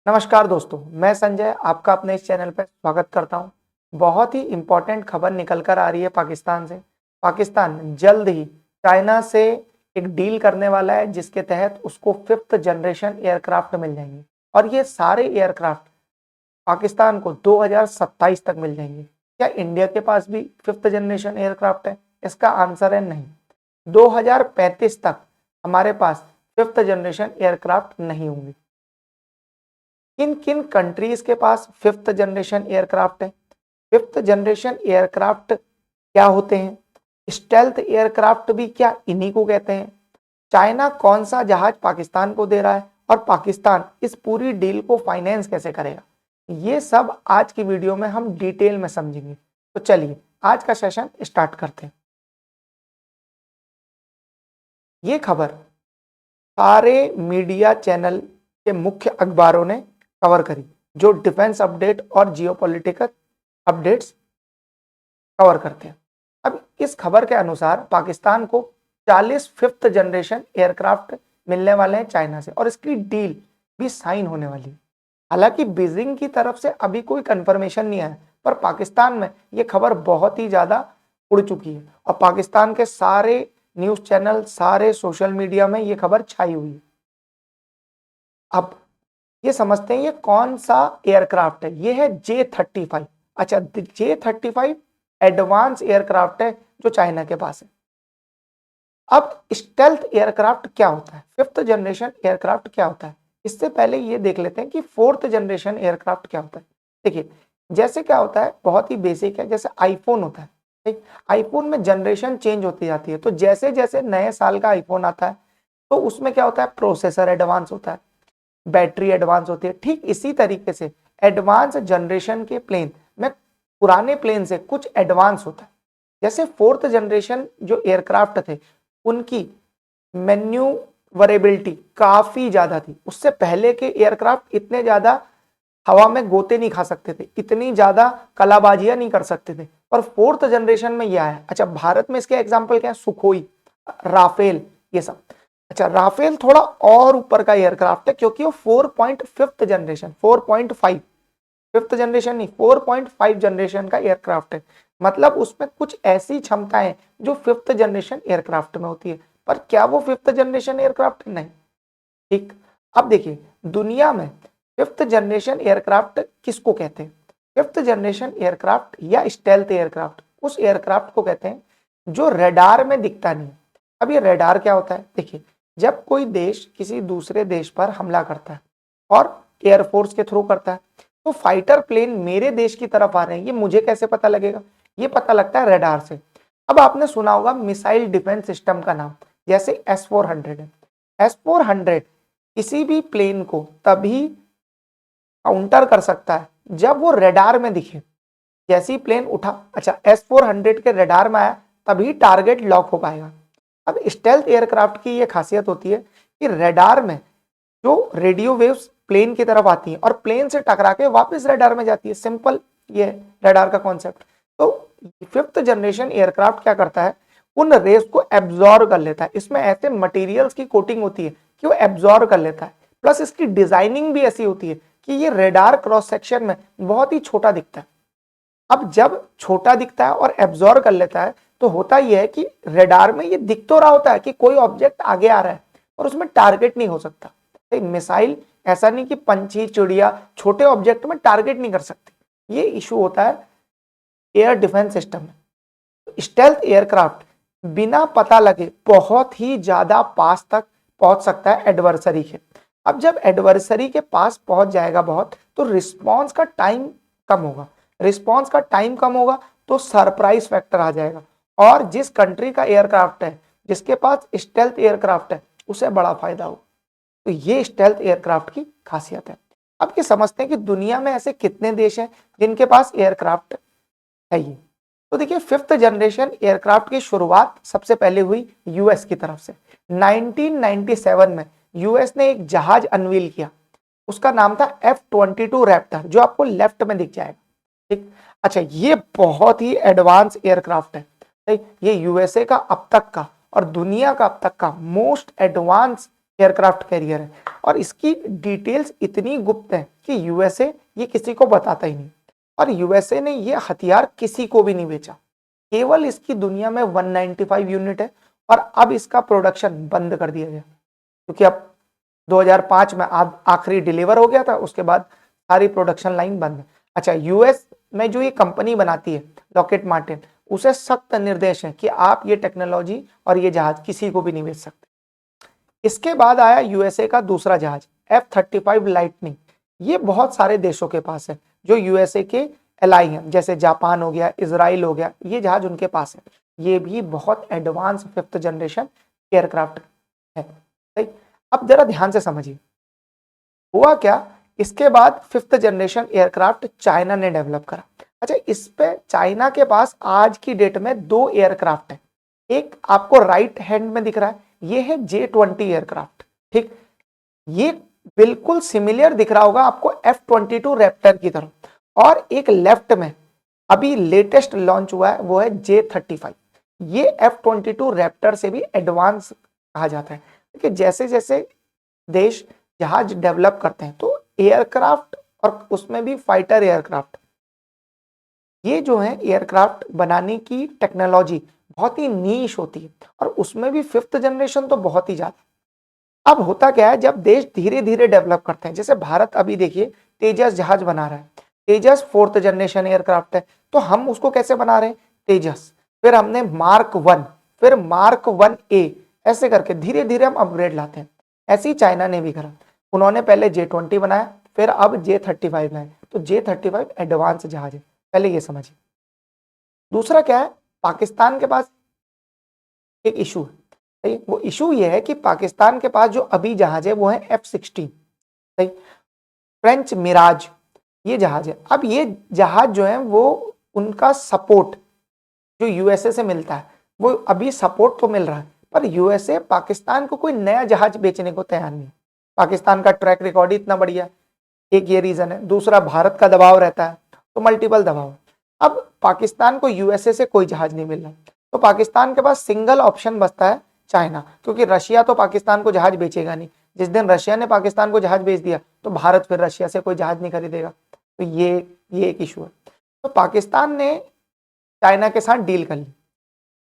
नमस्कार दोस्तों, मैं संजय आपका अपने इस चैनल पर स्वागत करता हूं। बहुत ही इंपॉर्टेंट खबर निकल कर आ रही है पाकिस्तान से। पाकिस्तान जल्द ही चाइना से एक डील करने वाला है जिसके तहत उसको 5th जनरेशन एयरक्राफ्ट मिल जाएंगे और ये सारे एयरक्राफ्ट पाकिस्तान को 2027 तक मिल जाएंगे। क्या इंडिया के पास भी 5th जनरेशन एयरक्राफ्ट है? इसका आंसर है नहीं। 2035 तक हमारे पास 5th जनरेशन एयरक्राफ्ट नहीं होंगे। किन किन कंट्रीज के पास 5th जनरेशन एयरक्राफ्ट है? 5th जनरेशन एयरक्राफ्ट क्या होते हैं? स्टेल्थ एयरक्राफ्ट भी क्या इन्हीं को कहते हैं? चाइना कौन सा जहाज पाकिस्तान को दे रहा है और पाकिस्तान इस पूरी डील को फाइनेंस कैसे करेगा? ये सब आज की वीडियो में हम डिटेल में समझेंगे। तो चलिए आज का सेशन स्टार्ट करते हैं। ये खबर सारे मीडिया चैनल के मुख्य अखबारों ने कवर करी जो डिफेंस अपडेट और जियोपॉलिटिकल अपडेट्स कवर करते हैं। अब इस खबर के अनुसार पाकिस्तान को 40 5th जनरेशन एयरक्राफ्ट मिलने वाले हैं चाइना से और इसकी डील भी साइन होने वाली है। हालांकि बीजिंग की तरफ से अभी कोई कंफर्मेशन नहीं आया, पर पाकिस्तान में ये खबर बहुत ही ज्यादा उड़ चुकी है और पाकिस्तान के सारे न्यूज चैनल, सारे सोशल मीडिया में ये खबर छाई हुई है। अब ये समझते हैं ये कौन सा एयरक्राफ्ट है। ये है J-35। अच्छा, J-35 एडवांस एयरक्राफ्ट है जो चाइना के पास है। अब स्टेल्थ एयरक्राफ्ट क्या होता है, 5th जनरेशन एयरक्राफ्ट क्या होता है, इससे पहले ये देख लेते हैं कि 4th जनरेशन एयरक्राफ्ट क्या होता है। देखिए, जैसे क्या होता है, बहुत ही बेसिक है। जैसे आईफोन होता है, ठीक, आईफोन में जनरेशन चेंज होती जाती है, तो जैसे जैसे नए साल का आईफोन आता है तो उसमें क्या होता है, प्रोसेसर एडवांस होता है, बैटरी एडवांस होती है। ठीक इसी तरीके से एडवांस जनरेशन के प्लेन में पुराने प्लेन से कुछ एडवांस होता है। जैसे 4th जनरेशन जो एयरक्राफ्ट थे उनकी मैन्यूवरेबिलिटी काफी ज्यादा थी। उससे पहले के एयरक्राफ्ट इतने ज्यादा हवा में गोते नहीं खा सकते थे, इतनी ज्यादा कलाबाजियां नहीं कर सकते थे, पर 4th जनरेशन में यह आया। अच्छा, भारत में इसके एग्जाम्पल क्या है, सुखोई, राफेल, ये सब। अच्छा, राफेल थोड़ा और ऊपर का एयरक्राफ्ट है क्योंकि वो 4.5th जनरेशन, 4.5 5th जनरेशन नहीं, 4.5 जनरेशन का एयरक्राफ्ट है। मतलब उसमें कुछ ऐसी क्षमताएं जो 5th जनरेशन एयरक्राफ्ट में होती है, पर क्या वो 5th जनरेशन एयरक्राफ्ट नहीं। ठीक, अब देखिए दुनिया में 5th जनरेशन एयरक्राफ्ट किसको कहते हैं? 5th जनरेशन एयरक्राफ्ट या स्टेल्थ एयरक्राफ्ट उस एयरक्राफ्ट को कहते हैं जो रडार में दिखता नहीं। अब ये रडार क्या होता है? देखिए, जब कोई देश किसी दूसरे देश पर हमला करता है और एयरफोर्स के थ्रू करता है, तो फाइटर प्लेन मेरे देश की तरफ आ रहे हैं, ये मुझे कैसे पता लगेगा? ये पता लगता है रडार से। अब आपने सुना होगा मिसाइल डिफेंस सिस्टम का नाम, जैसे S-400 है। S-400 किसी भी प्लेन को तभी काउंटर कर सकता है जब वो रडार में दिखे। जैसे ही प्लेन उठा, अच्छा, S-400 के रडार में आया, तभी टारगेट लॉक हो पाएगा। अब स्टेल्थ एयरक्राफ्ट की ये खासियत होती है कि रडार में जो रेडियो वेव्स प्लेन की तरफ आती हैं और प्लेन से टकरा के वापस रडार में जाती है। सिंपल ये रडार का कॉन्सेप्ट। तो 5th जनरेशन एयरक्राफ्ट क्या करता है, उन रेस को एब्जॉर्ब कर लेता है। इसमें ऐसे मटेरियल्स की कोटिंग होती है कि वो एब्जॉर्ब कर लेता है। प्लस इसकी डिजाइनिंग भी ऐसी होती है कि ये रडार क्रॉस सेक्शन में बहुत ही छोटा दिखता है। अब जब छोटा दिखता है और एब्जॉर्ब कर लेता है, तो होता यह है कि रडार में ये दिख तो रहा होता है कि कोई ऑब्जेक्ट आगे आ रहा है, और उसमें टारगेट नहीं हो सकता। मिसाइल ऐसा नहीं कि पंछी, चिड़िया, छोटे ऑब्जेक्ट में टारगेट नहीं कर सकती। ये इशू होता है एयर डिफेंस सिस्टम में। स्टेल्थ एयरक्राफ्ट बिना पता लगे बहुत ही ज्यादा पास तक पहुंच सकता है एडवर्सरी के। अब जब एडवर्सरी के पास पहुंच जाएगा बहुत, तो रिस्पॉन्स का टाइम कम होगा। रिस्पॉन्स का टाइम कम होगा तो सरप्राइज फैक्टर आ जाएगा, और जिस कंट्री का एयरक्राफ्ट है, जिसके पास स्टेल्थ एयरक्राफ्ट है, उसे बड़ा फायदा होगा। तो ये स्टेल्थ एयरक्राफ्ट की खासियत है। अब ये समझते हैं कि दुनिया में ऐसे कितने देश हैं जिनके पास एयरक्राफ्ट है ये। तो देखिए, 5th जनरेशन एयरक्राफ्ट की शुरुआत सबसे पहले हुई यूएस की तरफ से। 1997 में यूएस ने एक जहाज अनवील किया, उसका नाम था F-22 रैप्टर, जो आपको लेफ्ट में दिख जाएगा। ठीक, अच्छा, ये बहुत ही एडवांस एयरक्राफ्ट है। ये यूएसए का अब तक का और दुनिया का अब तक का मोस्ट एडवांस एयरक्राफ्ट कैरियर है और इसकी डिटेल्स इतनी गुप्त है कि यूएसए ये किसी को बताता ही नहीं और यूएसए ने ये हथियार किसी को भी नहीं बेचा। केवल इसकी दुनिया में 195 यूनिट है और अब इसका प्रोडक्शन बंद कर दिया गया क्योंकि अब 2005 में आखिरी डिलीवर हो गया था, उसके बाद सारी प्रोडक्शन लाइन बंद है। अच्छा, यूएस में जो ये कंपनी बनाती है लॉकहीड मार्टिन, उसे सख्त निर्देश है कि आप ये टेक्नोलॉजी और ये जहाज किसी को भी नहीं बेच सकते। इसके बाद आया यूएसए का दूसरा जहाज F-35 लाइटनिंग। ये बहुत सारे देशों के पास है जो यूएसए के एलाई हैं, जैसे जापान हो गया, इजराइल हो गया, ये जहाज उनके पास है। ये भी बहुत एडवांस 5th जनरेशन एयरक्राफ्ट है। सही, अब जरा ध्यान से समझिए हुआ क्या। इसके बाद 5th जनरेशन एयरक्राफ्ट चाइना ने डेवलप करा। अच्छा, इस पे चाइना के पास आज की डेट में 2 एयरक्राफ्ट है। एक आपको राइट हैंड में दिख रहा है, ये है J-20 एयरक्राफ्ट। ठीक, ये बिल्कुल सिमिलर दिख रहा होगा आपको F-22 रैप्टर की तरह। और एक लेफ्ट में अभी लेटेस्ट लॉन्च हुआ है, वो है J-35। ये F-22 रैप्टर से भी एडवांस कहा जाता है। देखिए, जैसे जैसे देश जहाज डेवलप करते हैं तो एयरक्राफ्ट और उसमें भी फाइटर एयरक्राफ्ट, ये जो है एयरक्राफ्ट बनाने की टेक्नोलॉजी बहुत ही नीश होती है और उसमें भी 5th जनरेशन तो बहुत ही ज्यादा। अब होता क्या है, जब देश धीरे धीरे डेवलप करते हैं, जैसे भारत अभी देखिए तेजस जहाज बना रहा है, तेजस 4th जनरेशन एयरक्राफ्ट है, तो हम उसको कैसे बना रहे हैं, तेजस, फिर हमने मार्क 1, फिर मार्क 1A, ऐसे करके धीरे धीरे हम अपग्रेड लाते हैं। ऐसे ही चाइना ने भी करा, उन्होंने पहले J-20 बनाया, फिर अब J-35 लाए, तो J-35 एडवांस जहाज है, पहले ये समझिए। दूसरा क्या है, पाकिस्तान के पास एक इशू है। वो इशू ये है कि पाकिस्तान के पास जो अभी जहाज है वो है F-16, सही, फ्रेंच मिराज ये जहाज है। अब ये जहाज जो है वो उनका सपोर्ट जो यूएसए से मिलता है, वो अभी सपोर्ट तो मिल रहा है, पर यूएसए पाकिस्तान को कोई नया जहाज बेचने को तैयार नहीं। पाकिस्तान का ट्रैक रिकॉर्ड ही इतना बढ़िया, एक ये रीजन है। दूसरा, भारत का दबाव रहता है, तो मल्टीपल दबाव। अब पाकिस्तान को यूएसए से कोई जहाज नहीं मिल रहा, तो पाकिस्तान के पास सिंगल ऑप्शन बचता है चाइना, क्योंकि रशिया तो पाकिस्तान को जहाज बेचेगा नहीं। जिस दिन रशिया ने पाकिस्तान को जहाज बेच दिया तो भारत फिर रशिया से कोई जहाज नहीं खरीदेगा, तो ये एक इशू है। तो पाकिस्तान ने चाइना के साथ डील कर ली।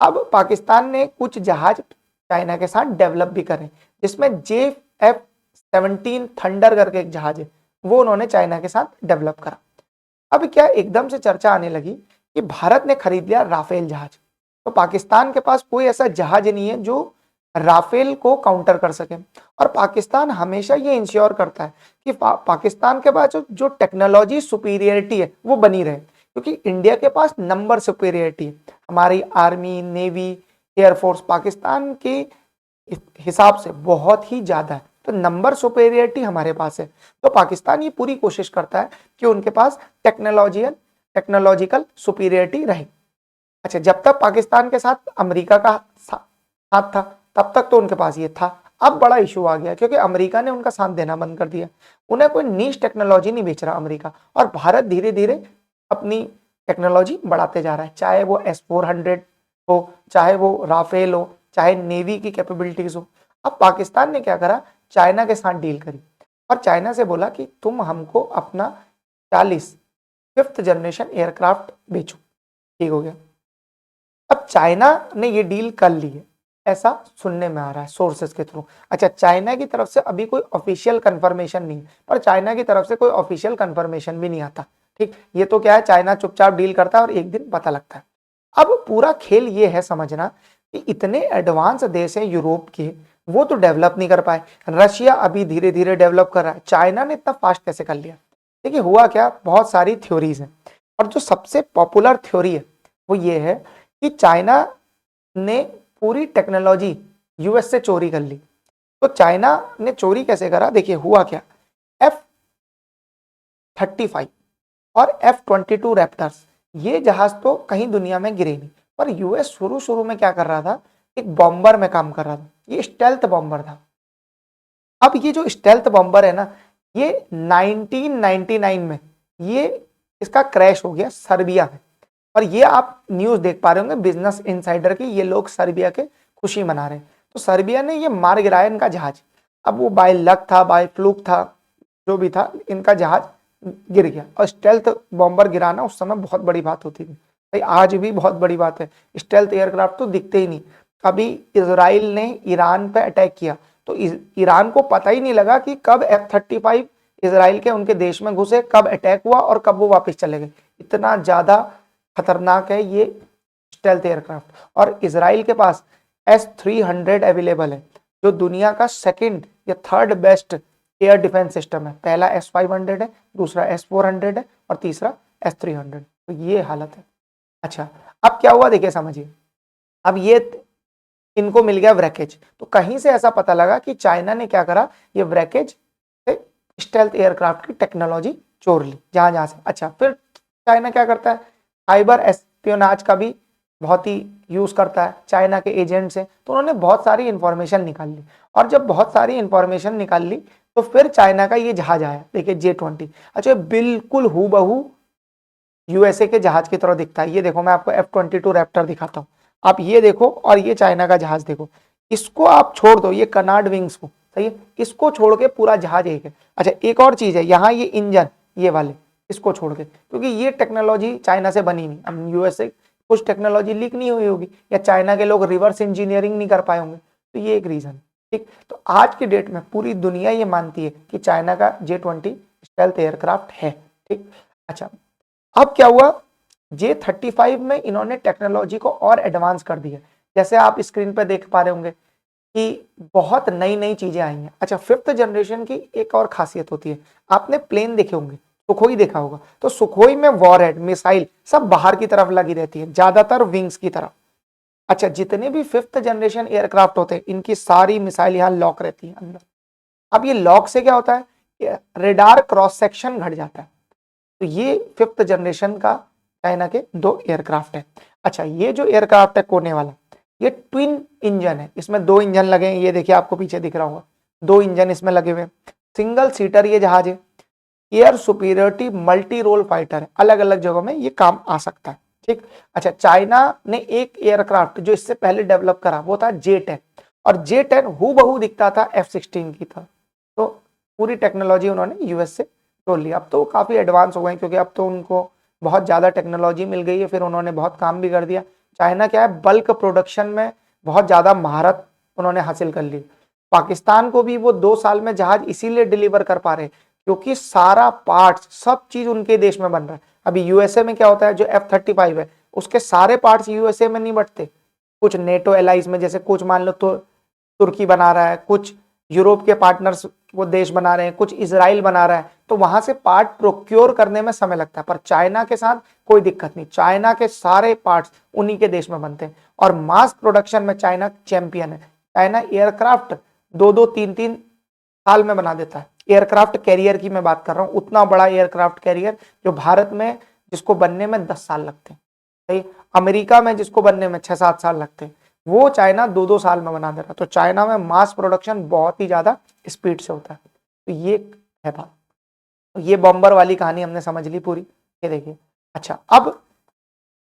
अब पाकिस्तान ने कुछ जहाज चाइना के साथ डेवलप भी करे, जिसमें JF-17 थंडर करके एक जहाज है, वो उन्होंने चाइना के साथ डेवलप करा। अब क्या एकदम से चर्चा आने लगी कि भारत ने खरीद लिया राफेल जहाज, तो पाकिस्तान के पास कोई ऐसा जहाज नहीं है जो राफेल को काउंटर कर सके। और पाकिस्तान हमेशा ये इंश्योर करता है कि पाकिस्तान के पास जो टेक्नोलॉजी सुपीरियरिटी है वो बनी रहे, क्योंकि इंडिया के पास नंबर सुपीरियरिटी है। हमारी आर्मी, नेवी, एयरफोर्स पाकिस्तान के हिसाब से बहुत ही ज्यादा है, तो नंबर सुपीरियरिटी हमारे पास है। तो पाकिस्तान ये पूरी कोशिश करता है कि उनके पास टेक्नोलॉजिकल सुपीरियरिटी रहे। अच्छा, जब तक पाकिस्तान के साथ अमेरिका का साथ था तब तक तो उनके पास ये था। अब बड़ा इशू आ गया क्योंकि अमेरिका ने उनका साथ देना बंद कर दिया, उन्हें कोई नीश टेक्नोलॉजी नहीं बेच रहा अमेरिका, और भारत धीरे धीरे अपनी टेक्नोलॉजी बढ़ाते जा रहा है, चाहे वो S-400 हो, चाहे वो राफेल हो, चाहे नेवी की कैपेबिलिटीज हो। अब पाकिस्तान ने क्या करा, चाइना के साथ डील करी और चाइना से बोला कि तुम हमको अपना 40 5th जनरेशन एयरक्राफ्ट बेचो। ठीक हो गया। अब चाइना ने ये डील कर ली है, ऐसा सुनने में आ रहा है सोर्सेस के थ्रू। अच्छा, चाइना की तरफ से अभी कोई ऑफिशियल कंफर्मेशन नहीं, पर चाइना की तरफ से कोई ऑफिशियल कंफर्मेशन भी नहीं आता। ठीक, ये तो क्या है, चाइना चुपचाप डील करता है और एक दिन पता लगता है। अब पूरा खेल ये है समझना कि इतने एडवांस देश हैं यूरोप के, वो तो डेवलप नहीं कर पाए। रशिया अभी धीरे धीरे डेवलप कर रहा है, चाइना ने इतना फास्ट कैसे कर लिया। देखिए हुआ क्या, बहुत सारी थ्योरीज हैं और जो सबसे पॉपुलर थ्योरी है वो ये है कि चाइना ने पूरी टेक्नोलॉजी यूएस से चोरी कर ली। तो चाइना ने चोरी कैसे करा, देखिए हुआ क्या, F-35 और F-22 रैप्टर्स ये जहाज तो कहीं दुनिया में गिरे नहीं, पर यूएस शुरू शुरू में क्या कर रहा था, एक बॉम्बर में काम कर रहा था। ये स्टेल्थ बॉम्बर था। अब ये जो स्टेल्थ बॉम्बर है ना, ये 1999 में ये इसका क्रैश हो गया सर्बिया में, और ये आप न्यूज देख पा रहे होंगे बिजनेस इनसाइडर की, ये लोग सर्बिया के खुशी मना रहे हैं। तो सर्बिया ने ये मार गिराया इनका जहाज। अब वो बाय लक था, बाय फ्लूक था, जो भी था, इनका जहाज गिर गया। और स्टेल्थ बॉम्बर गिराना उस समय बहुत बड़ी बात होती थी भाई, आज भी बहुत बड़ी बात है। स्टेल्थ एयरक्राफ्ट तो दिखते ही नहीं। अभी इसराइल ने ईरान पे अटैक किया तो ईरान को पता ही नहीं लगा कि कब F-35 इसराइल के उनके देश में घुसे, कब अटैक हुआ और कब वो वापस चले गए। इतना ज्यादा खतरनाक है ये स्टेल्थ एयरक्राफ्ट। और इसराइल के पास S-300 अवेलेबल है, जो दुनिया का सेकंड या third best air defence system है। पहला S-500 है, दूसरा S-400 है और तीसरा S-300। तो ये हालत है। अच्छा, अब क्या हुआ देखिए, समझिए। अब ये इनको मिल गया व्रैकेज, तो कहीं से ऐसा पता लगा कि चाइना ने क्या करा, ये व्रैकेज से स्टेल्थ एयरक्राफ्ट की टेक्नोलॉजी चोर ली जहां जहां से। अच्छा, फिर चाइना क्या करता है, साइबर एस्पियोनाज का भी बहुत ही यूज करता है चाइना के एजेंट से। तो उन्होंने बहुत सारी इंफॉर्मेशन निकाल ली, और जब बहुत सारी इंफॉर्मेशन निकाल ली तो फिर चाइना का ये जहाज आया, देखिए J-20। अच्छा, बिल्कुल हूबहू यूएसए के जहाज की तरह दिखता है। ये देखो, मैं आपको F-22 रैप्टर दिखाता हूँ। आप ये देखो और ये चाइना का जहाज देखो। इसको आप छोड़ दो, ये कनार्ड विंग्स को, सही है, इसको छोड़ के पूरा जहाज एक है। अच्छा, एक और चीज है, यहाँ ये इंजन, ये वाले, इसको छोड़ के, क्योंकि ये टेक्नोलॉजी चाइना से बनी नहीं। अब यूएसए कुछ टेक्नोलॉजी लीक नहीं हुई होगी, या चाइना के लोग रिवर्स इंजीनियरिंग नहीं कर पाए होंगे, तो ये एक रीजन। ठीक, तो आज की डेट में पूरी दुनिया ये मानती है कि चाइना का J-20 स्टेल्थ एयरक्राफ्ट है। ठीक, अच्छा, अब क्या हुआ, J-35 में इन्होंने टेक्नोलॉजी को और एडवांस कर दिया। जैसे आप स्क्रीन पर देख पा रहे होंगे कि बहुत नई नई चीजें आई हैं। अच्छा, 5th जनरेशन की एक और खासियत होती है, आपने प्लेन देखे होंगे, सुखोई देखा होगा, तो सुखोई में वॉरहेड, मिसाइल सब बाहर की तरफ लगी रहती है, ज्यादातर विंग्स की तरफ। अच्छा, जितने भी 5th जनरेशन एयरक्राफ्ट होते हैं, इनकी सारी मिसाइल यहाँ लॉक रहती है अंदर। अब ये लॉक से क्या होता है, रेडार क्रॉस सेक्शन घट जाता है। तो ये 5th जनरेशन का चाइना के 2 एयरक्राफ्ट है। अच्छा, ये जो एयरक्राफ्ट है कोने वाला, ये ट्विन इंजन है, इसमें 2 इंजन लगे हैं। ये देखिए, आपको पीछे दिख रहा होगा 2 इंजन इसमें लगे हुए। सिंगल सीटर ये जहाज है, air superiority multi role fighter है, अलग अलग जगहों में ये काम आ सकता है। ठीक, अच्छा, चाइना ने एक एयरक्राफ्ट जो इससे पहले डेवलप करा, वो था J-10, और J-10 हूबहू दिखता था F-16 की तरह। तो पूरी टेक्नोलॉजी उन्होंने यूएस से तोड़ लिया। अब तो काफी एडवांस हो गए, क्योंकि अब तो उनको बहुत ज्यादा टेक्नोलॉजी मिल गई है, फिर उन्होंने बहुत काम भी कर दिया। चाइना क्या है, बल्क प्रोडक्शन में बहुत ज्यादा महारत उन्होंने हासिल कर ली। पाकिस्तान को भी वो 2 साल में जहाज इसीलिए डिलीवर कर पा रहे क्योंकि सारा पार्ट्स, सब चीज उनके देश में बन रहा है। अभी यूएसए में क्या होता है, जो F-35 है उसके सारे पार्ट्स यूएसए में नहीं बटते, कुछ नेटो एलाइज में, जैसे कुछ मान लो तो तुर्की बना रहा है, कुछ यूरोप के पार्टनर्स वो देश बना रहे हैं, कुछ इजराइल बना रहा है, तो वहां से पार्ट प्रोक्योर करने में समय लगता है। पर चाइना के साथ कोई दिक्कत नहीं, चाइना के सारे पार्ट्स उन्हीं के देश में बनते हैं, और मास प्रोडक्शन में चाइना चैंपियन है। चाइना एयरक्राफ्ट 2-2, 3-3 साल में बना देता है। एयरक्राफ्ट कैरियर की मैं बात कर रहा हूँ, उतना बड़ा एयरक्राफ्ट कैरियर जो भारत में जिसको बनने में 10 साल लगते हैं, सही, अमेरिका में जिसको बनने में 6-7 साल लगते हैं, वो चाइना 2-2 साल में बना दे रहा है। तो चाइना में मास प्रोडक्शन बहुत ही ज्यादा स्पीड से होता है। तो ये है बात। तो ये बॉम्बर वाली कहानी हमने समझ ली पूरी, ये देखिए। अच्छा, अब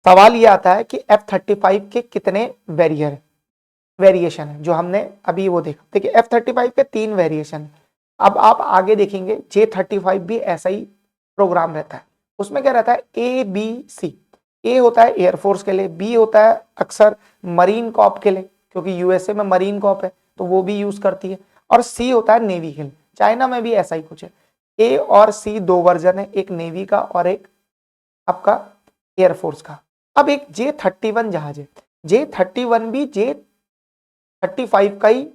सवाल ये आता है कि F-35 के कितने वेरिएशन है, जो हमने अभी वो देखा। देखिए, F-35 के 3 वेरिएशन है। अब आप आगे देखेंगे J-35 भी ऐसा ही प्रोग्राम रहता है। उसमें क्या रहता है, ABC। ए होता है एयरफोर्स के लिए, बी होता है अक्सर मरीन कॉप के लिए, क्योंकि यूएसए में मरीन कॉप है तो वो भी यूज करती है, और सी होता है नेवी के लिए। चाइना में भी ऐसा ही कुछ है, ए और सी 2 वर्जन है, एक नेवी का और एक आपका एयरफोर्स का। अब एक J-31 जहाज है, J-31 भी J-35 का ही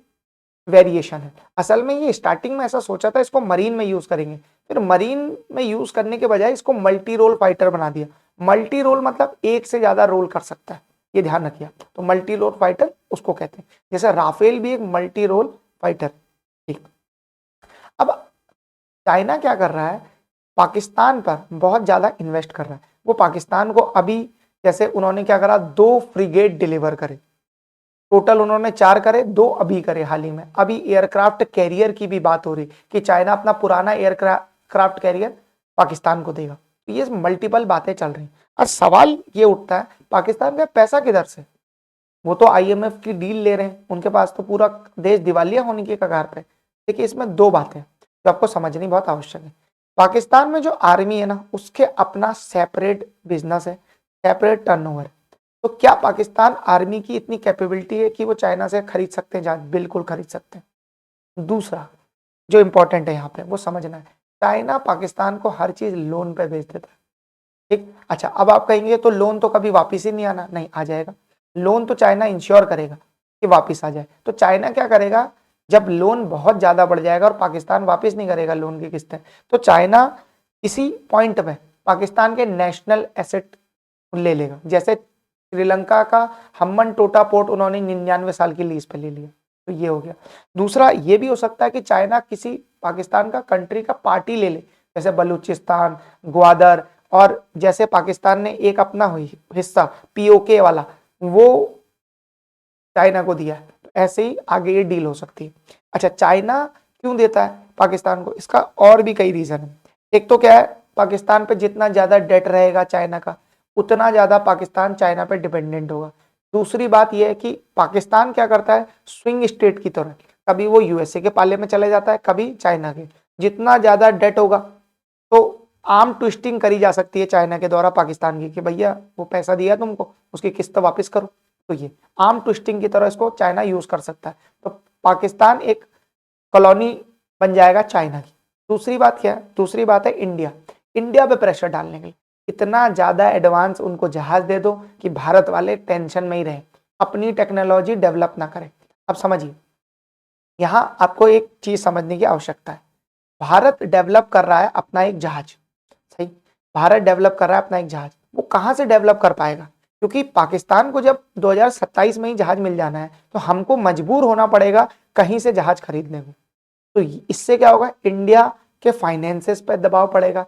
वेरिएशन है। असल में ये स्टार्टिंग में ऐसा सोचा था इसको मरीन में यूज करेंगे, फिर मरीन में यूज करने के बजाय इसको मल्टी रोल फाइटर बना दिया। मल्टी रोल मतलब एक से ज्यादा रोल कर सकता है, ये ध्यान रखिए। तो मल्टी रोल फाइटर उसको कहते हैं, जैसे राफेल भी एक मल्टी रोल फाइटर। ठीक, अब चाइना क्या कर रहा है, पाकिस्तान पर बहुत ज्यादा इन्वेस्ट कर रहा है। वो पाकिस्तान को अभी, जैसे उन्होंने क्या करा, 2 फ्रिगेट डिलीवर करे, टोटल उन्होंने 4 करे, 2 अभी करे हाल ही में। अभी एयरक्राफ्ट कैरियर की भी बात हो रही कि चाइना अपना पुराना एयरक्राफ्ट कैरियर पाकिस्तान को देगा। तो ये मल्टीपल बातें चल रही। और सवाल ये उठता है, पाकिस्तान का पैसा किधर से, वो तो IMF की डील ले रहे हैं, उनके पास तो पूरा देश दिवालिया होने की कगार पे, देखिए इसमें दो बातें जो आपको समझनी बहुत आवश्यक है। पाकिस्तान में जो आर्मी है ना, उसके अपना सेपरेट बिजनेस है, सेपरेट टर्नओवर है। तो क्या पाकिस्तान आर्मी की इतनी कैपेबिलिटी है कि वो चाइना से खरीद सकते हैं जहाज? बिल्कुल खरीद सकते हैं। दूसरा जो इंपॉर्टेंट है यहाँ पे वो समझना है, चाइना पाकिस्तान को हर चीज लोन पे बेच देता है। ठीक, अच्छा अब आप कहेंगे तो लोन तो कभी वापिस ही नहीं आना, नहीं आ जाएगा। लोन तो चाइना इंश्योर करेगा कि वापिस आ जाए। तो चाइना क्या करेगा, जब लोन बहुत ज्यादा बढ़ जाएगा और पाकिस्तान वापिस नहीं करेगा लोन की किस्तें, तो चाइना इसी पॉइंट पे पाकिस्तान के नेशनल एसेट ले लेगा। जैसे श्रीलंका का हम्बन टोटा पोर्ट उन्होंने 99 साल की लीज पे ले लिया, तो ये हो गया। दूसरा ये भी हो सकता है कि चाइना किसी पाकिस्तान का कंट्री का पार्टी ले ले, जैसे बलूचिस्तान, ग्वादर, और जैसे पाकिस्तान ने एक अपना हिस्सा पीओके वाला वो चाइना को दिया है, तो ऐसे ही आगे ये डील हो सकती है। अच्छा, चाइना क्यों देता है पाकिस्तान को? इसका और भी कई रीजन है। एक तो क्या है, पाकिस्तान पे जितना ज्यादा डेट रहेगा चाइना का, उतना ज्यादा पाकिस्तान चाइना पे डिपेंडेंट होगा। दूसरी बात यह है कि पाकिस्तान क्या करता है, स्विंग स्टेट की तरह, कभी वो यूएसए के पाले में चले जाता है, कभी चाइना के। जितना ज्यादा डेट होगा तो आर्म ट्विस्टिंग करी जा सकती है चाइना के द्वारा पाकिस्तान की, कि भैया वो पैसा दिया तुमको, उसकी किस्त वापस करो। तो ये आर्म ट्विस्टिंग की तरह इसको चाइना यूज कर सकता है। तो पाकिस्तान एक कॉलोनी बन जाएगा चाइना की। दूसरी बात क्या है, दूसरी बात है इंडिया। इंडिया पे प्रेशर डालने के लिए इतना ज्यादा एडवांस उनको जहाज दे दो कि भारत वाले टेंशन में ही रहे, अपनी टेक्नोलॉजी डेवलप ना करें। अब समझिए, यहां आपको एक चीज समझने की आवश्यकता है। भारत डेवलप कर रहा है अपना एक जहाज, सही, भारत डेवलप कर रहा है अपना एक जहाज। वो कहां से डेवलप कर पाएगा? क्योंकि पाकिस्तान को जब 2027 में ही जहाज मिल जाना है, तो हमको मजबूर होना पड़ेगा कहीं से जहाज खरीदने को। तो इससे क्या होगा, इंडिया के फाइनेंसेस पे दबाव पड़ेगा,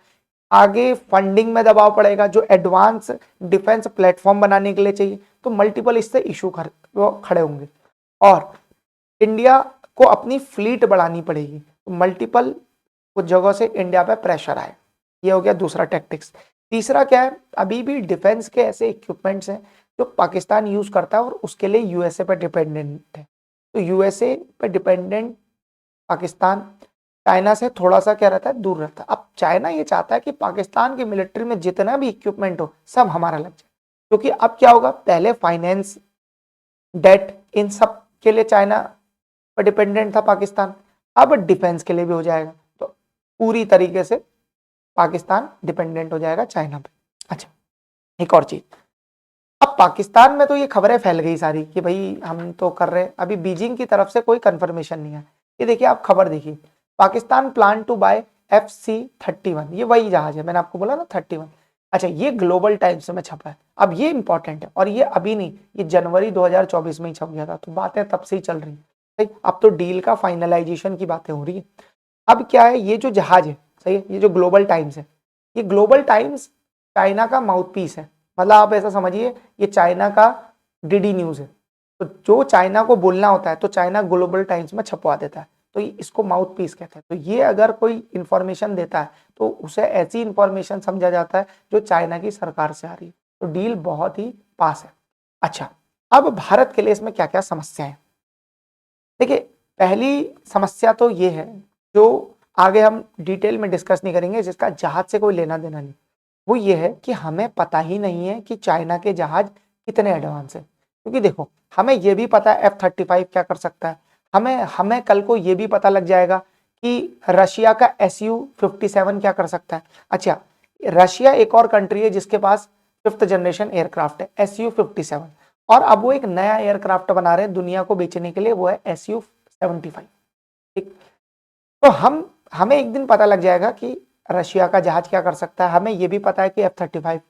आगे फंडिंग में दबाव पड़ेगा, जो एडवांस डिफेंस प्लेटफॉर्म बनाने के लिए चाहिए। तो मल्टीपल इससे इशू खड़े होंगे, और इंडिया को अपनी फ्लीट बढ़ानी पड़ेगी। तो मल्टीपल कुछ जगहों से इंडिया पे प्रेशर आए। ये हो गया दूसरा टैक्टिक्स। तीसरा क्या है, अभी भी डिफेंस के ऐसे इक्विपमेंट्स हैं जो पाकिस्तान यूज करता है और उसके लिए यूएसए पे डिपेंडेंट है। तो यूएसए पे डिपेंडेंट पाकिस्तान चाइना से थोड़ा सा क्या रहता है, दूर रहता है। अब चाइना ये चाहता है कि पाकिस्तान की मिलिट्री में जितना भी इक्विपमेंट हो सब हमारा लग जाए, क्योंकि अब क्या होगा, पहले फाइनेंस, डेट, इन सब के लिए चाइना पर डिपेंडेंट था पाकिस्तान, अब डिफेंस के लिए भी हो जाएगा। तो पूरी तरीके से पाकिस्तान डिपेंडेंट हो जाएगा चाइना पे। अच्छा, एक और चीज, अब पाकिस्तान में तो ये खबरें फैल गई सारी कि भाई हम तो कर रहे हैं, अभी बीजिंग की तरफ से कोई कंफर्मेशन नहीं है। ये देखिए, आप खबर देखिए, Pakistan plan to bye FC-31, ये वही जहाज है, मैंने आपको बोला ना 31। अच्छा, ये ग्लोबल टाइम्स में छपा है। अब ये इंपॉर्टेंट है, और ये अभी नहीं, ये जनवरी 2024 में ही छप गया था, तो बातें तब से ही चल रही है। अब तो डील का फाइनलाइजेशन की बातें हो रही है। अब क्या है, ये जो जहाज है, सही है, ये जो ग्लोबल टाइम्स है, ये ग्लोबल टाइम्स चाइना का माउथ पीस है। मतलब आप ऐसा समझिए, ये चाइना का डीडी न्यूज है। तो जो चाइना को बोलना होता है तो चाइना ग्लोबल टाइम्स में छपवा देता है, तो इसको माउथ पीस कहते हैं। तो ये अगर कोई इंफॉर्मेशन देता है तो उसे ऐसी इंफॉर्मेशन समझा जाता है जो चाइना की सरकार से आ रही है। तो डील बहुत ही पास है। अच्छा, अब भारत के लिए इसमें क्या क्या समस्या है? देखिए, पहली समस्या तो ये है, जो आगे हम डिटेल में डिस्कस नहीं करेंगे, जिसका जहाज से कोई लेना देना नहीं, वो ये है कि हमें पता ही नहीं है कि चाइना के जहाज कितने एडवांस है। क्योंकि देखो, हमें ये भी पता है F-35 क्या कर सकता है, हमें हमें कल को ये भी पता लग जाएगा कि रशिया का Su-57 क्या कर सकता है। अच्छा, रशिया एक और कंट्री है जिसके पास 5th जनरेशन एयरक्राफ्ट है Su-57, और अब वो एक नया एयरक्राफ्ट बना रहे हैं दुनिया को बेचने के लिए, वो है Su-75। ठीक, तो हमें एक दिन पता लग जाएगा कि रशिया का जहाज क्या कर सकता है, हमें ये भी पता है कि F-35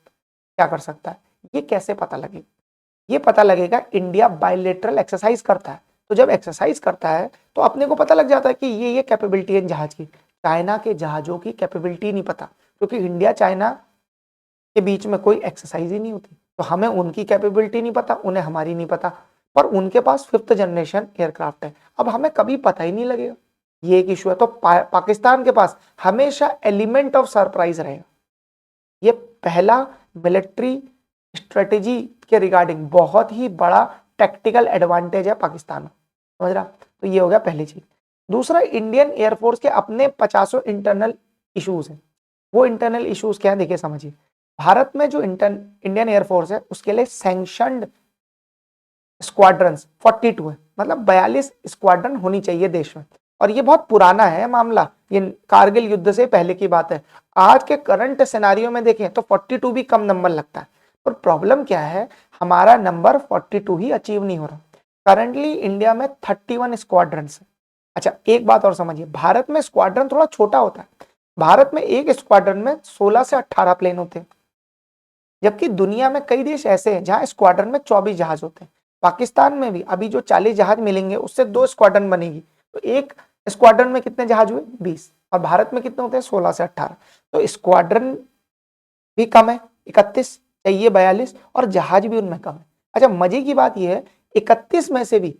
क्या कर सकता है। ये कैसे पता लगेगा? ये पता लगेगा, इंडिया बायलेटरल एक्सरसाइज करता है। तो जब एक्सरसाइज करता है तो अपने को पता लग जाता है कि ये कैपेबिलिटी है जहाज की। चाइना के जहाजों की कैपेबिलिटी नहीं पता, क्योंकि इंडिया चाइना के बीच में कोई एक्सरसाइज ही नहीं होती। तो हमें उनकी कैपेबिलिटी नहीं पता, उन्हें हमारी नहीं पता, पर उनके पास 5th जनरेशन एयरक्राफ्ट है। अब हमें कभी पता ही नहीं लगेगा, ये एक इशू है। तो पाकिस्तान के पास हमेशा एलिमेंट ऑफ सरप्राइज रहेगा। ये पहला मिलिट्री स्ट्रेटेजी के रिगार्डिंग बहुत ही बड़ा टेक्टिकल एडवांटेज है पाकिस्तान में, समझ रहा? तो ये हो गया पहली चीज। दूसरा, इंडियन एयरफोर्स के अपने 50 इंटरनल इश्यूज हैं। वो इंटरनल इश्यूज क्या है, देखिए समझिए। भारत में जो इंडियन एयरफोर्स है उसके लिए सैंक्शनड स्क्वाड्रंस 42 है, मतलब 42 स्क्वाड्रन होनी चाहिए देश में। और ये बहुत पुराना है मामला, ये कारगिल युद्ध से पहले की बात है। आज के करंट सिनेरियो में देखें तो 42 भी कम नंबर लगता है। पर प्रॉब्लम क्या है, हमारा नंबर 42 ही अचीव नहीं हो रहा। करंटली इंडिया में 31 स्क्वाड्रन है। अच्छा, एक बात और समझिए, भारत में स्क्वाड्रन थोड़ा छोटा होता है। भारत में एक स्क्वाड्रन में 16 से 18 प्लेन होते हैं, जबकि दुनिया में कई देश ऐसे हैं जहां स्क्वाड्रन में 24 जहाज होते हैं। पाकिस्तान में भी अभी जो 40 जहाज मिलेंगे उससे 2 स्क्वाड्रन बनेगी, तो एक स्क्वाड्रन में कितने जहाज हुए, 20। और भारत में कितने होते हैं, 16 से 18। तो स्क्वाड्रन भी कम है, 31 चाहिए 42, और जहाज भी उनमें कम है। अच्छा, मजे की बात यह है, 31 में से भी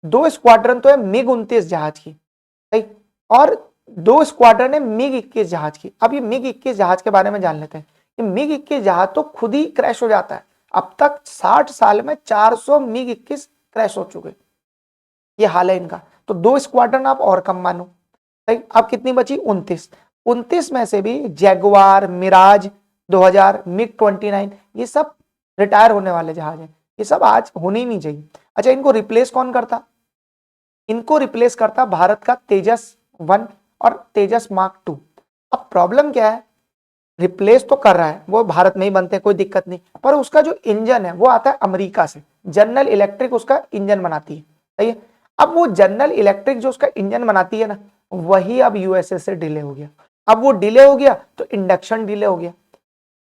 2 स्क्वाड्रन तो है मिग 29 जहाज की, सही, और 2 स्क्वाड्रन है मिग 21 जहाज की। अब ये मिग 21 जहाज के बारे में जान लेते हैं। ये मिग 21 जहाज तो खुद ही क्रैश हो जाता है। अब तक 60 साल में 400 मिग 21 क्रैश हो चुके, ये हाल है इनका। तो 2 स्क्वाड्रन आप और कम मानो, सही। अब कितनी बची, 29 में से भी जैगुआर, मिराज 2000, मिग 29, ये सब रिटायर होने वाले जहाज हैं। ये सब आज होने ही नहीं चाहिए। अच्छा, इनको रिप्लेस कौन करता, इनको रिप्लेस करता भारत का तेजस 1 और तेजस मार्क 2। अब प्रॉब्लम क्या है, रिप्लेस तो कर रहा है, वो भारत में ही बनते हैं, कोई दिक्कत नहीं, पर उसका जो इंजन है वो आता है अमेरिका से। जनरल इलेक्ट्रिक उसका इंजन बनाती है, सही है। अब वो जनरल इलेक्ट्रिक जो उसका इंजन बनाती है ना, वही अब यूएसए से डिले हो गया। अब वो डिले हो गया तो इंडक्शन डिले हो गया।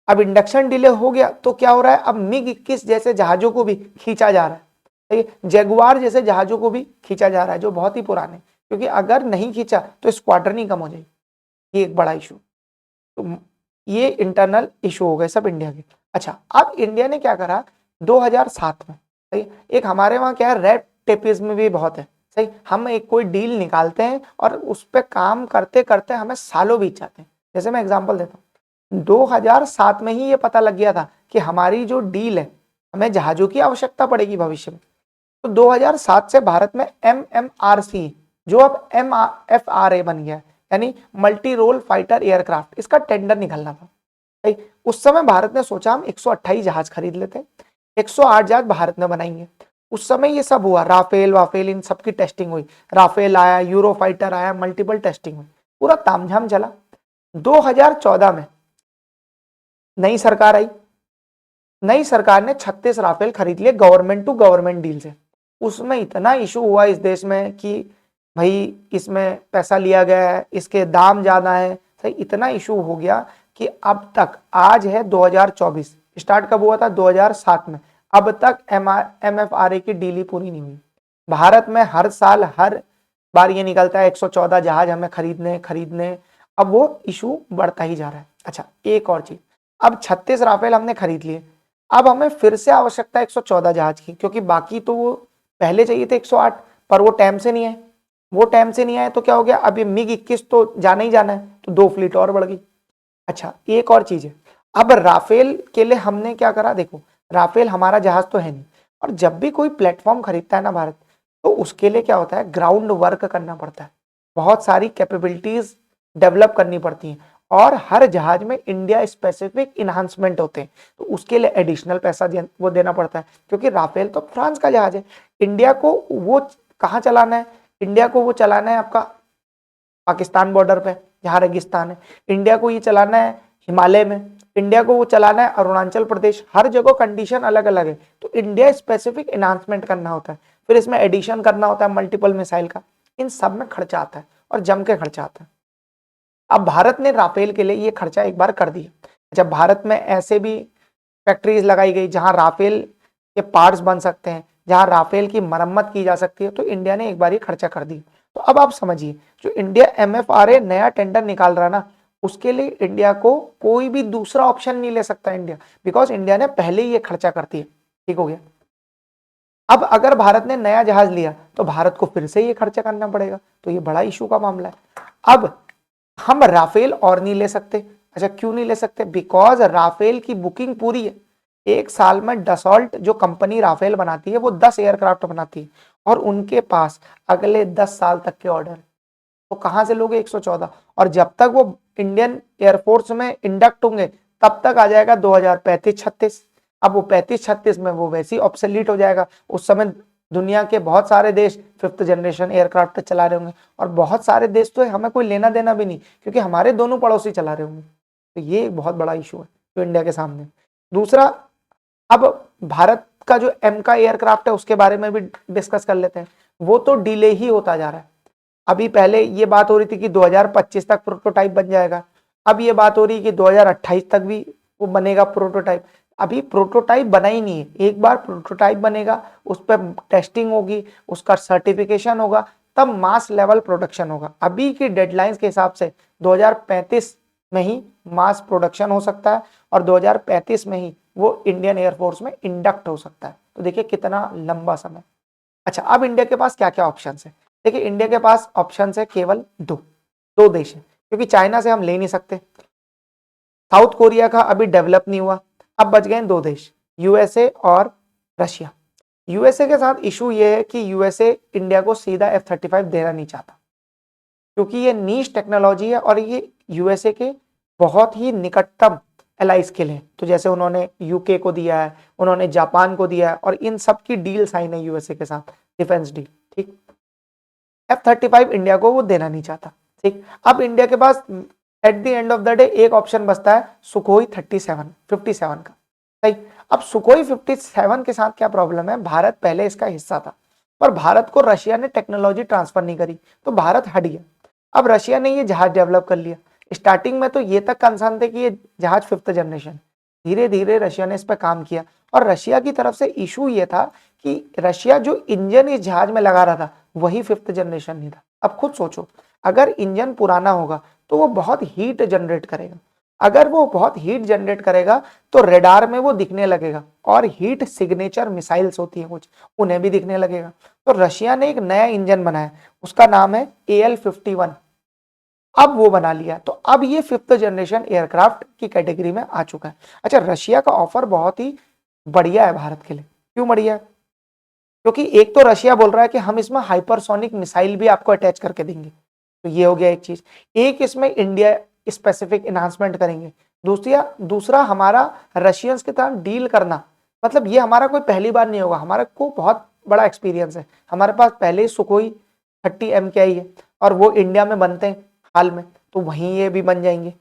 अब इंडक्शन डिले हो गया तो क्या हो रहा है, अब मिग 21 जैसे जहाजों को भी खींचा जा रहा है, सही है। जैगुआर जैसे जहाजों को भी खींचा जा रहा है, जो बहुत ही पुराने, क्योंकि अगर नहीं खींचा तो स्क्वाड्रन ही कम हो जाएगी। ये एक बड़ा इशू। तो ये इंटरनल इशू हो गए सब इंडिया के। अच्छा, अब इंडिया ने क्या करा 2007 में, सही। एक हमारे वहां क्या है, रेड टेपिज्म भी बहुत है, सही। हम एक कोई डील निकालते हैं और उस पर काम करते करते हमें सालों बीत जाते हैं। जैसे मैं एग्जांपल देता हूँ, 2007 में ही ये पता लग गया था कि हमारी जो डील है, हमें जहाजों की आवश्यकता पड़ेगी भविष्य में। तो 2007 से भारत में MMRC, जो अब MFRA बन गया है, यानी मल्टी रोल फाइटर एयरक्राफ्ट, इसका टेंडर निकलना था, सही। उस समय भारत ने सोचा हम 128 जहाज खरीद लेते हैं, 108 जहाज भारत में बनाएंगे। उस समय ये सब हुआ, राफेल वाफेल इन सब की टेस्टिंग हुई, राफेल आया, यूरो फाइटर आया, मल्टीपल टेस्टिंग हुई, पूरा तामझाम चला। 2014 में नई सरकार आई, नई सरकार ने 36 राफेल खरीद लिए गवर्नमेंट टू गवर्नमेंट डील से। उसमें इतना इशू हुआ इस देश में कि भाई इसमें पैसा लिया गया है, इसके दाम ज्यादा है, सही, इतना इशू हो गया कि अब तक, आज है 2024, स्टार्ट कब हुआ था 2007 में, अब तक MFRA की डील ही पूरी नहीं हुई। भारत में हर साल हर बार ये निकलता है 114 जहाज हमें खरीदने खरीदने, अब वो इशू बढ़ता ही जा रहा है। अच्छा, एक और चीज, अब 36 राफेल हमने खरीद लिए, अब हमें फिर से आवश्यकता है 114 जहाज की, क्योंकि बाकी तो वो पहले चाहिए थे 108, पर वो टाइम से नहीं आए। वो टाइम से नहीं आए तो क्या हो गया, अब ये मिग 21 तो जाना ही जाना है, तो 2 फ्लीट और बढ़ गई। अच्छा, एक और चीज है, अब राफेल के लिए हमने क्या करा, देखो राफेल हमारा जहाज तो है नहीं, और जब भी कोई प्लेटफॉर्म खरीदता है ना भारत, तो उसके लिए क्या होता है, ग्राउंड वर्क करना पड़ता है, बहुत सारी कैपेबिलिटीज डेवलप करनी पड़ती हैं, और हर जहाज में इंडिया स्पेसिफिक इन्हांसमेंट होते हैं, तो उसके लिए एडिशनल पैसा वो देना पड़ता है, क्योंकि राफेल तो फ्रांस का जहाज है। इंडिया को वो कहाँ चलाना है, इंडिया को वो चलाना है आपका पाकिस्तान बॉर्डर पे जहाँ रेगिस्तान है, इंडिया को ये चलाना है हिमालय में, इंडिया को वो चलाना है अरुणाचल प्रदेश, हर जगह कंडीशन अलग अलग है, तो इंडिया स्पेसिफिक इन्हांसमेंट करना होता है, फिर इसमें एडिशन करना होता है मल्टीपल मिसाइल का, इन सब में खर्चा आता है और जम के खर्चा आता है। अब भारत ने राफेल के लिए ये खर्चा एक बार कर दिया। जब भारत में ऐसे भी फैक्ट्रीज लगाई गई जहां राफेल के पार्ट्स बन सकते हैं, जहां राफेल की मरम्मत की जा सकती है, तो इंडिया ने एक बार ये खर्चा कर दिया। तो अब आप समझिए, जो इंडिया MFRA नया टेंडर निकाल रहा है ना, उसके लिए इंडिया को कोई भी दूसरा ऑप्शन नहीं ले सकता इंडिया, बिकॉज इंडिया ने पहले ही ये खर्चा कर दिया। ठीक हो गया। अब अगर भारत ने नया जहाज लिया तो भारत को फिर से ये खर्चा करना पड़ेगा, तो ये बड़ा इशू का मामला है। अब हम राफेल और नहीं ले सकते। अच्छा, क्यों नहीं ले सकते, बिकॉज राफेल की बुकिंग पूरी है, एक साल में डसॉल्ट जो कंपनी राफेल बनाती है वो 10 एयरक्राफ्ट बनाती है और उनके पास अगले 10 साल तक के ऑर्डर। तो कहां से लोगे 114? और जब तक वो इंडियन एयरफोर्स में इंडक्ट होंगे तब तक आ जाएगा 2035-36। अब वो 35-36 में वो वैसे ही ऑब्सोलीट हो जाएगा। उस समय दुनिया के बहुत सारे देश 5th जनरेशन एयरक्राफ्ट चला रहे होंगे और बहुत सारे देश तो हमें कोई लेना देना भी नहीं, क्योंकि हमारे दोनों पड़ोसी चला रहे होंगे। तो ये एक बहुत बड़ा इशू है जो इंडिया के सामने। दूसरा, अब भारत का जो एम का एयरक्राफ्ट है उसके बारे में भी डिस्कस कर लेते हैं। वो तो डिले ही होता जा रहा है। अभी पहले ये बात हो रही थी कि 2025 तक प्रोटोटाइप बन जाएगा, अब ये बात हो रही है कि 2028 तक भी वो बनेगा प्रोटोटाइप। अभी प्रोटोटाइप बना ही नहीं है। एक बार प्रोटोटाइप बनेगा, उस पर टेस्टिंग होगी, उसका सर्टिफिकेशन होगा, तब मास लेवल प्रोडक्शन होगा। अभी की डेडलाइंस के हिसाब से 2035 में ही मास प्रोडक्शन हो सकता है और 2035 में ही वो इंडियन एयरफोर्स में इंडक्ट हो सकता है। तो देखिए कितना लंबा समय। अच्छा, अब इंडिया के पास क्या क्या ऑप्शन है? देखिए इंडिया के पास ऑप्शन है केवल दो देश है, क्योंकि चाइना से हम ले नहीं सकते, साउथ कोरिया का अभी डेवलप नहीं हुआ। अब बच गए 2 देश, यूएसए और रशिया। यूएसए के साथ इशू ये है कि यूएसए इंडिया को सीधा F-35 देना नहीं चाहता, क्योंकि ये नीश टेक्नोलॉजी है और ये यूएसए के बहुत ही निकटतम एलाइज के लिए। तो जैसे उन्होंने यूके को दिया है, उन्होंने जापान को दिया है और इन सब की डील साइन है यूएसए के साथ, डिफेंस डील। ठीक, F-35 इंडिया को वो देना नहीं चाहता। ठीक, अब इंडिया के पास at the end of the day एक ऑप्शन बचता है सुखोई 57 का। सही, अब सुखोई 57 के साथ क्या प्रॉब्लम है? भारत पहले इसका हिस्सा था पर भारत को रशिया ने टेक्नोलॉजी ट्रांसफर नहीं करी, तो भारत हट गया। अब रशिया ने ये जहाज डेवलप कर लिया। स्टार्टिंग में तो ये तक कंसर्न थे कि ये जहाज 5th जनरेशन, धीरे धीरे रशिया ने इस पर काम किया और रशिया की तरफ से इशू ये था कि रशिया जो इंजन इस जहाज में लगा रहा था वही 5th जनरेशन नहीं था। अब खुद सोचो, अगर इंजन पुराना होगा तो वो बहुत हीट जनरेट करेगा, अगर वो बहुत हीट जनरेट करेगा तो रेडार में वो दिखने लगेगा और हीट सिग्नेचर मिसाइल्स होती हैं कुछ, उन्हें भी दिखने लगेगा। तो रशिया ने एक नया इंजन बनाया, उसका नाम है AL-51। अब वो बना लिया, तो अब ये 5th जनरेशन एयरक्राफ्ट की कैटेगरी में आ चुका है। अच्छा, रशिया का ऑफर बहुत ही बढ़िया है भारत के लिए। क्यों बढ़िया है? क्योंकि एक तो रशिया बोल रहा है कि हम इसमें हाइपरसोनिक मिसाइल भी आपको अटैच करके देंगे, तो ये हो गया एक चीज। एक इसमें इंडिया स्पेसिफिक एनहांसमेंट करेंगे। दूसरा हमारा रशियंस के साथ डील करना, मतलब ये हमारा कोई पहली बार नहीं होगा, हमारे को बहुत बड़ा एक्सपीरियंस है। हमारे पास पहले ही सुखोई 30 MKI है और वो इंडिया में बनते हैं हाल में, तो वहीं ये भी बन जाएंगे,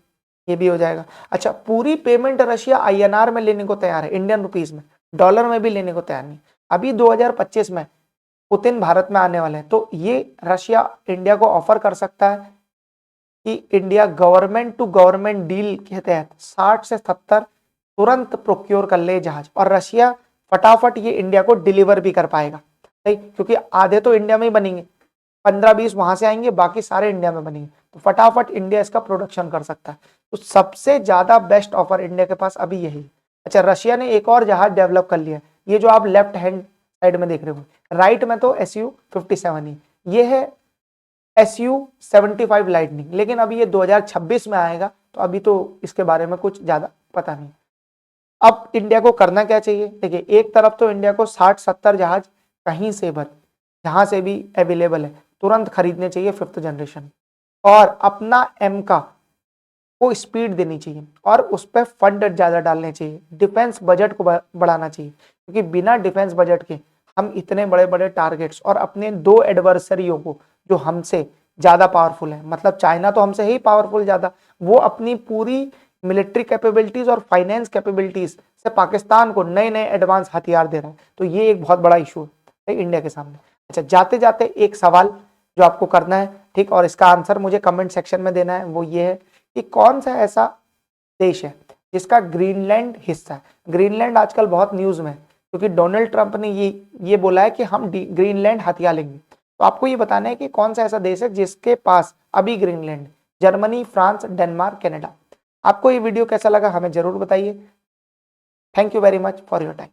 ये भी हो जाएगा। अच्छा, पूरी पेमेंट रशिया INR में लेने को तैयार है, इंडियन रुपीज में, डॉलर में भी लेने को तैयार नहीं। अभी 2025 में पुतिन भारत में आने वाले हैं, तो ये रशिया इंडिया को ऑफर कर सकता है कि India government to government deal के तहत 60 से 70 तुरंत प्रोक्योर कर ले जहाज, और रशिया फटाफट ये इंडिया को डिलीवर भी कर पाएगा। सही, क्योंकि आधे तो इंडिया में ही बनेंगे, 15-20 वहां से आएंगे, बाकी सारे इंडिया में बनेंगे, तो फटाफट इंडिया इसका प्रोडक्शन कर सकता है। तो सबसे ज्यादा बेस्ट ऑफर इंडिया के पास अभी यही। अच्छा, रशिया ने एक और जहाज डेवलप कर लिया, ये जो आप लेफ्ट हैंड साइड में देख रहे हो, राइट में तो SU-57 ही, ये है SU-75 लाइटनिंग, लेकिन अभी ये 2026 में आएगा, तो अभी तो इसके बारे में कुछ ज्यादा पता नहीं। अब इंडिया को करना क्या चाहिए? देखिए, एक तरफ तो इंडिया को 60-70 जहाज कहीं से जहां से भी अवेलेबल है तुरंत खरीदने चाहिए 5th जनरेशन, और अपना एम का को स्पीड देनी चाहिए और उस पर फंड ज्यादा डालने चाहिए, डिफेंस बजट को बढ़ाना चाहिए, क्योंकि बिना डिफेंस बजट के हम इतने बड़े बड़े टारगेट्स और अपने 2 एडवर्सरियों को जो हमसे ज्यादा पावरफुल है, मतलब चाइना तो हमसे ही पावरफुल ज्यादा, वो अपनी पूरी मिलिट्री कैपेबिलिटीज और फाइनेंस कैपेबिलिटीज से पाकिस्तान को नए नए एडवांस हथियार दे रहा है। तो ये एक बहुत बड़ा इशू है इंडिया के सामने। अच्छा, जाते जाते एक सवाल जो आपको करना है, ठीक, और इसका आंसर मुझे कमेंट सेक्शन में देना है, वो ये है कि कौन सा ऐसा देश है जिसका ग्रीनलैंड हिस्सा है। ग्रीनलैंड आजकल बहुत न्यूज में है, क्योंकि डोनाल्ड ट्रंप ने ये बोला है कि हम ग्रीनलैंड हथिया लेंगे। तो आपको ये बताना है कि कौन सा ऐसा देश है जिसके पास अभी Greenland. Germany, France, Denmark, Canada. आपको ये वीडियो कैसा लगा हमें जरूर बताइए। Thank you very much for your time.